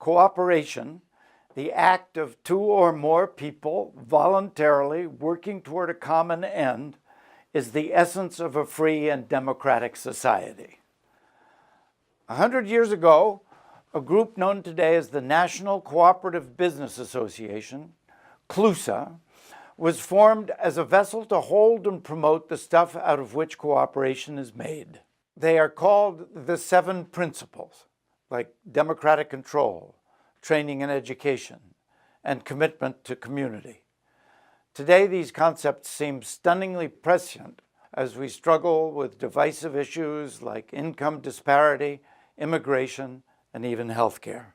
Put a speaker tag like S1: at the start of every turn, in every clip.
S1: Cooperation, the act of two or more people voluntarily working toward a common end, is the essence of a free and democratic society. 100 years ago, a group known today as the National Cooperative Business Association, CLUSA, was formed as a vessel to hold and promote the stuff out of which cooperation is made. They are called the 7 principles, like democratic control, training and education, and commitment to community. Today, these concepts seem stunningly prescient as we struggle with divisive issues like income disparity, immigration, and even healthcare.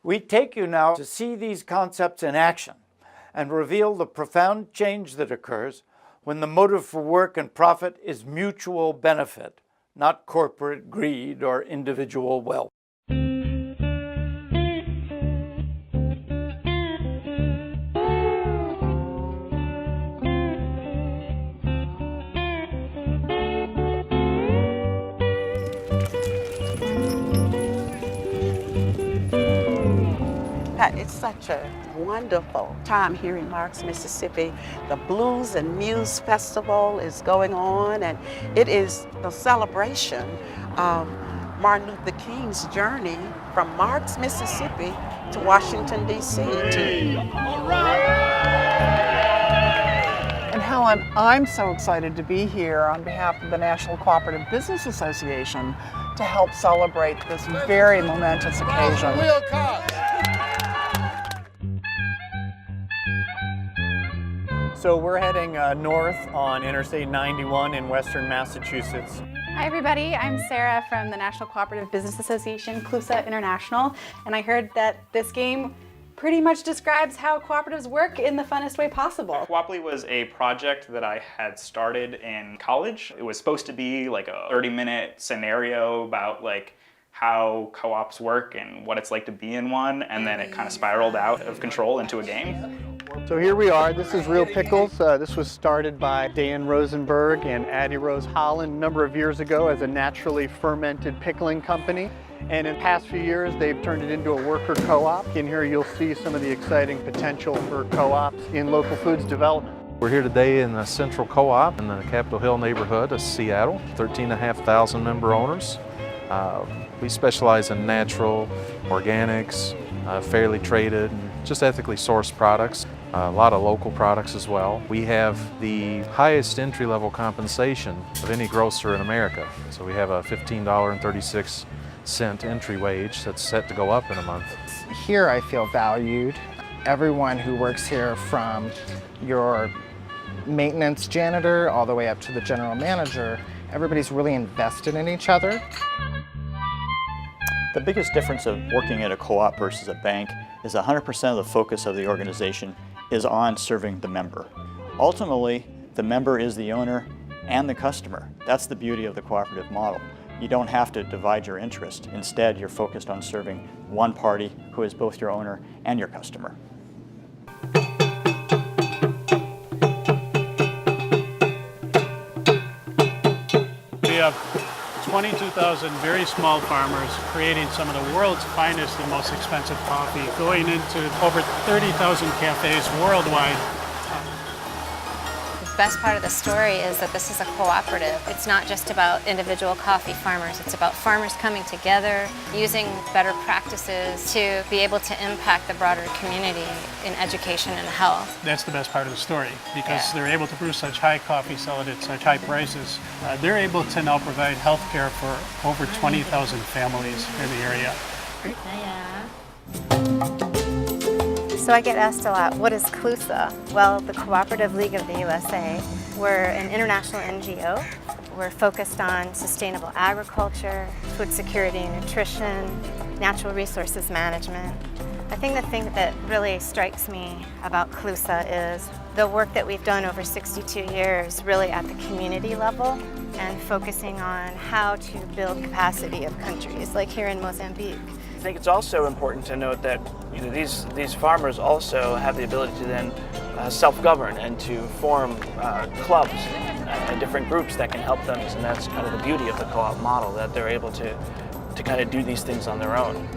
S1: We take you now to see these concepts in action and reveal the profound change that occurs when the motive for work and profit is mutual benefit, not corporate greed or individual wealth.
S2: It's such a wonderful time here in Marks, Mississippi. The Blues and Muse Festival is going on, and it is the celebration of Martin Luther King's journey from Marks, Mississippi to Washington, D.C.
S3: And Helen, I'm so excited to be here on behalf of the National Cooperative Business Association to help celebrate this very momentous occasion.
S4: So we're heading north on Interstate 91 in western Massachusetts.
S5: Hi everybody, I'm Sarah from the National Cooperative Business Association, CLUSA International, and I heard that this game pretty much describes how cooperatives work in the funnest way possible.
S6: Co-oply was a project that I had started in college. It was supposed to be like a 30-minute scenario about like how co-ops work and what it's like to be in one, and then it kind of spiraled out of control into a game.
S4: So here we are. This is Real Pickles. This was started by Dan Rosenberg and Addie Rose Holland a number of years ago as a naturally fermented pickling company. And in the past few years, they've turned it into a worker co-op. In here, you'll see some of the exciting potential for co-ops in local foods development.
S7: We're here today in the Central Co-op in the Capitol Hill neighborhood of Seattle, 13,500 member owners. We specialize in natural, organics, fairly traded, and just ethically sourced products. A lot of local products as well. We have the highest entry-level compensation of any grocer in America. So we have a $15.36 entry wage that's set to go up in a month.
S8: Here I feel valued. Everyone who works here, from your maintenance janitor all the way up to the general manager, everybody's really invested in each other.
S9: The biggest difference of working at a co-op versus a bank is 100% of the focus of the organization is on serving the member. Ultimately, the member is the owner and the customer. That's the beauty of the cooperative model. You don't have to divide your interest. Instead, you're focused on serving one party who is both your owner and your customer.
S10: We have 22,000 very small farmers creating some of the world's finest and most expensive coffee, going into over 30,000 cafes worldwide.
S11: The best part of the story is that this is a cooperative. It's not just about individual coffee farmers. It's about farmers coming together, using better practices to be able to impact the broader community in education and health.
S10: That's the best part of the story, because they're able to brew such high coffee, sell it at such high prices. They're able to now provide health care for over 20,000 families in the area.
S5: So I get asked a lot, what is CLUSA? Well, the Cooperative League of the USA. We're an international NGO. We're focused on sustainable agriculture, food security and nutrition, natural resources management. I think the thing that really strikes me about CLUSA is the work that we've done over 62 years really at the community level and focusing on how to build capacity of countries, like here in Mozambique.
S12: I think it's also important to note that these farmers also have the ability to then self-govern and to form clubs and different groups that can help them, and that's kind of the beauty of the co-op model, that they're able to kind of do these things on their own.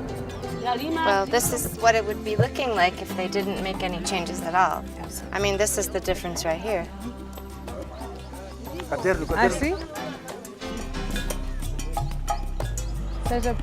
S5: Well, this is what it would be looking like if they didn't make any changes at all. I mean, this is the difference right here.
S3: I see. There's a